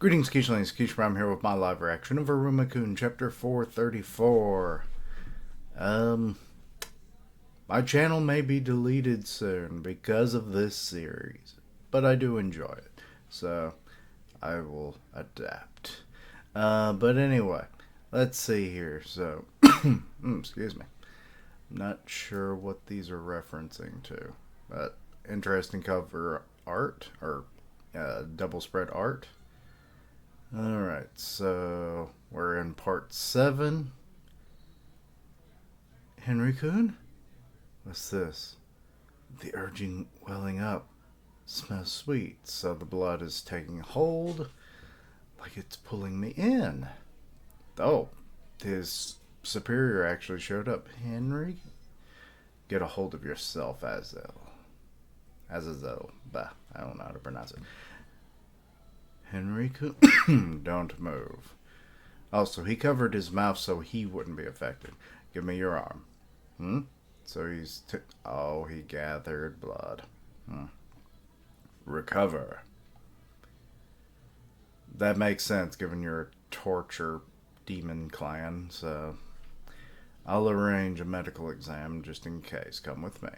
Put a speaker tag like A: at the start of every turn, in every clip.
A: Greetings, Keishlings. Keish, I'm here with my live reaction of Iruma-kun, Chapter 434. Um, my channel may be deleted soon because of this series, but I do enjoy it, so I will adapt. But anyway, let's see here. So, excuse me. I'm not sure what these are referencing to, but interesting cover art, or double spread art. Alright, so we're in part 7. Henry-kun? What's this? The urging welling up smells sweet, so the blood is taking hold, like it's pulling me in. Oh, his superior actually showed up. Henry? Get a hold of yourself, Azazel. Azazel. Bah, I don't know how to pronounce it. Henry, don't move. Also, he covered his mouth so he wouldn't be affected. Give me your arm. So he's... oh, he gathered blood. Recover. That makes sense, given your torture demon clan, so... I'll arrange a medical exam just in case. Come with me.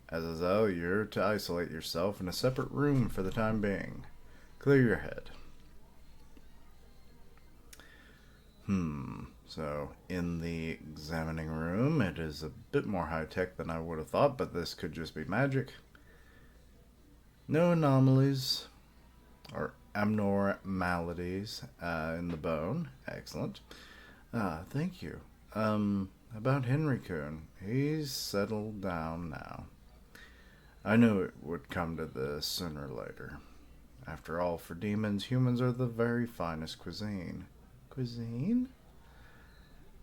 A: Azazel, you're to isolate yourself in a separate room for the time being. Clear your head. So, in the examining room, it is a bit more high-tech than I would have thought, but this could just be magic. No anomalies or abnormalities in the bone. Excellent. Thank you. About Henry-kun, he's settled down now. I knew it would come to this sooner or later. After all, for demons, humans are the very finest cuisine. Cuisine?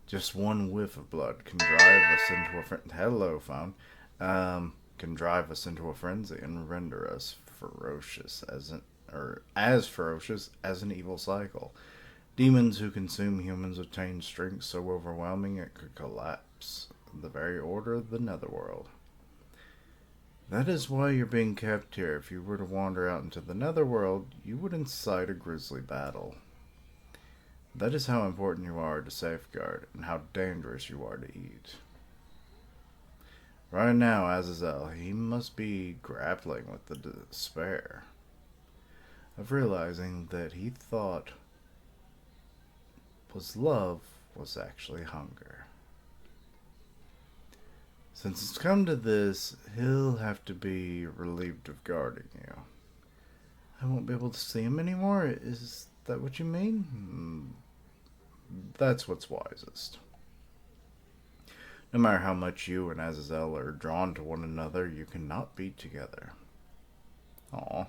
A: Just one whiff of blood can drive us into a can drive us into a frenzy and render us ferocious as ferocious as an evil cycle. Demons who consume humans attain strength so overwhelming it could collapse the very order of the netherworld. That is why you're being kept here. If you were to wander out into the netherworld, you would incite a grisly battle. That is how important you are to safeguard, and how dangerous you are to eat. Right now, Azazel, he must be grappling with the despair of realizing that he thought was love was actually hunger. Since it's come to this, he'll have to be relieved of guarding you. I won't be able to see him anymore? Is that what you mean? That's what's wisest. No matter how much you and Azazel are drawn to one another, you cannot be together. Aw.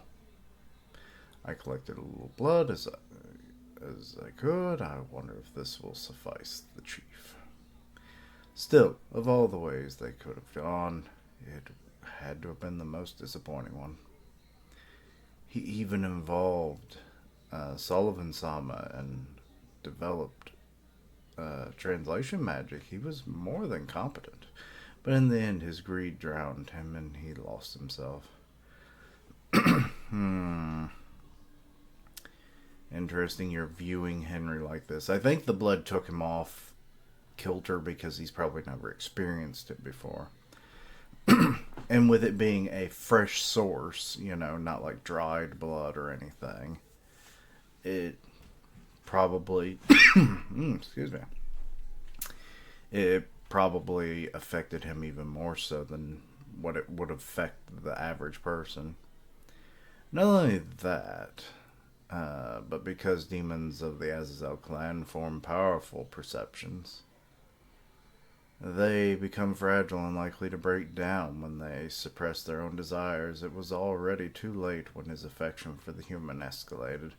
A: I collected a little blood as I could. I wonder if this will suffice the chief. Still, of all the ways they could have gone, it had to have been the most disappointing one. He even involved Sullivan Sama and developed translation magic. He was more than competent. But in the end, his greed drowned him and he lost himself. Interesting you're viewing Henry like this. I think the blood took him off kilter because he's probably never experienced it before. And with it being a fresh source, you know, not like dried blood or anything, it probably excuse me, it probably affected him even more so than what it would affect the average person. Not only that, but because demons of the Azazel clan form powerful perceptions, they become fragile and likely to break down when they suppress their own desires. It was already too late when his affection for the human escalated,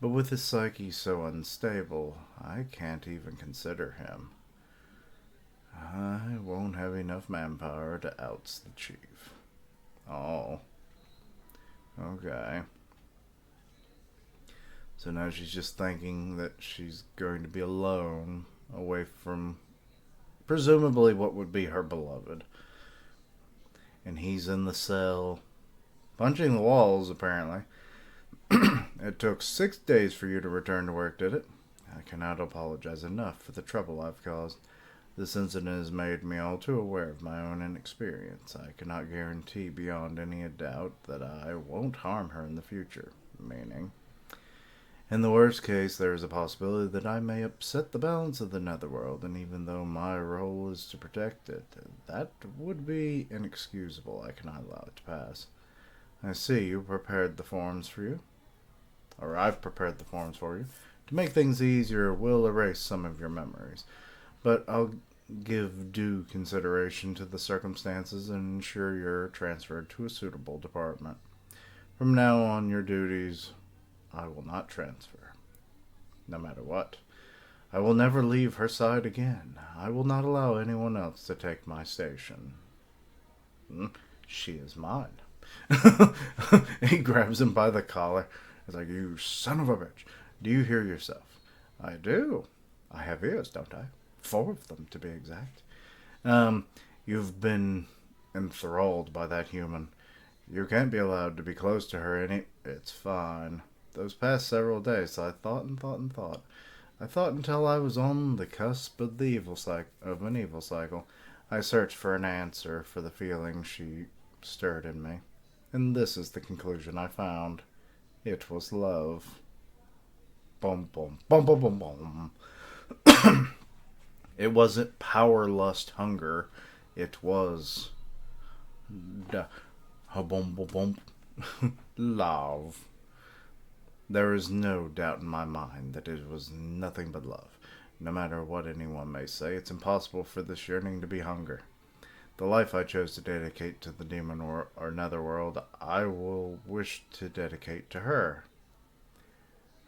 A: but with his psyche so unstable, I can't even consider him. I won't have enough manpower to oust the chief. Oh. Okay. So now she's just thinking that she's going to be alone, away from presumably what would be her beloved. And he's in the cell, punching the walls, apparently. It took 6 days for you to return to work, did it? I cannot apologize enough for the trouble I've caused. This incident has made me all too aware of my own inexperience. I cannot guarantee beyond any doubt that I won't harm her in the future. Meaning, in the worst case, there is a possibility that I may upset the balance of the netherworld, and even though my role is to protect it, that would be inexcusable. I cannot allow it to pass. I see you prepared the forms for you. Or I've prepared the forms for you. To make things easier, we'll erase some of your memories. But I'll give due consideration to the circumstances and ensure you're transferred to a suitable department. From now on, your duties I will not transfer. No matter what. I will never leave her side again. I will not allow anyone else to take my station. She is mine. He grabs him by the collar. It's like, you son of a bitch. Do you hear yourself? I do. I have ears, don't I? 4 of them, to be exact. You've been enthralled by that human. You can't be allowed to be close to her any... It's fine. Those past several days, I thought and thought and thought. I thought until I was on the cusp of an evil cycle. I searched for an answer for the feeling she stirred in me. And this is the conclusion I found. It was love. Boom, boom, boom, boom, boom, boom. It wasn't power, lust, hunger. It was... boom, boom, boom. Love. There is no doubt in my mind that it was nothing but love. No matter what anyone may say, it's impossible for this yearning to be hunger. The life I chose to dedicate to the demon or netherworld, I will wish to dedicate to her.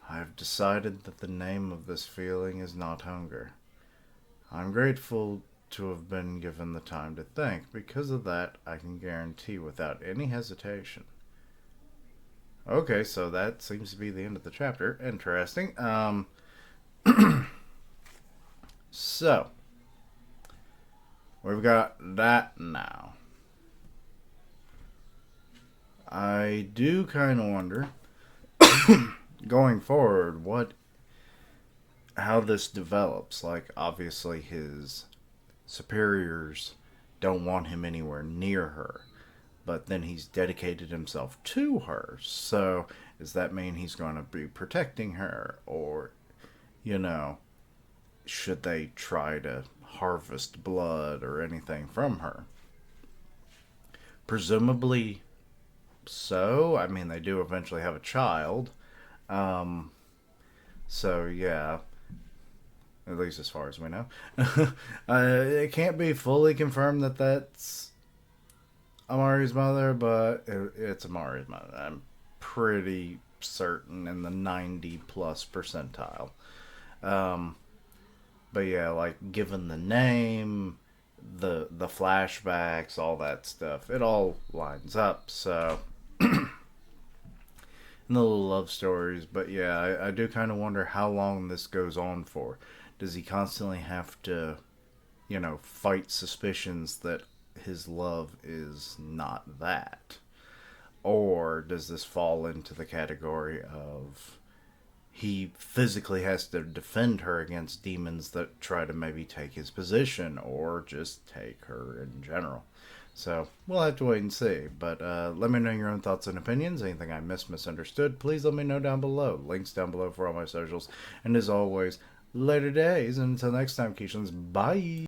A: I have decided that the name of this feeling is not hunger. I'm grateful to have been given the time to think. Because of that, I can guarantee without any hesitation. Okay, so that seems to be the end of the chapter. Interesting. So, we've got that now. I do kind of wonder, going forward, how this develops. Like, obviously his superiors don't want him anywhere near her, but then he's dedicated himself to her. So does that mean he's going to be protecting her? Or, should they try to harvest blood or anything from her? Presumably so. I mean, they do eventually have a child. So, yeah. At least as far as we know. It can't be fully confirmed that that's Amari's mother, but it's Amari's mother. I'm pretty certain in the 90 plus percentile. But yeah, like, given the name, the flashbacks, all that stuff, it all lines up. So, and the little love stories. But yeah, I do kind of wonder how long this goes on for. Does he constantly have to, fight suspicions that his love is not that? Or does this fall into the category of he physically has to defend her against demons that try to maybe take his position, or just take her in general? So, we'll have to wait and see. But let me know your own thoughts and opinions. Anything I misunderstood, please let me know down below. Links down below for all my socials. And as always, later days. And until next time, Keishlins, bye!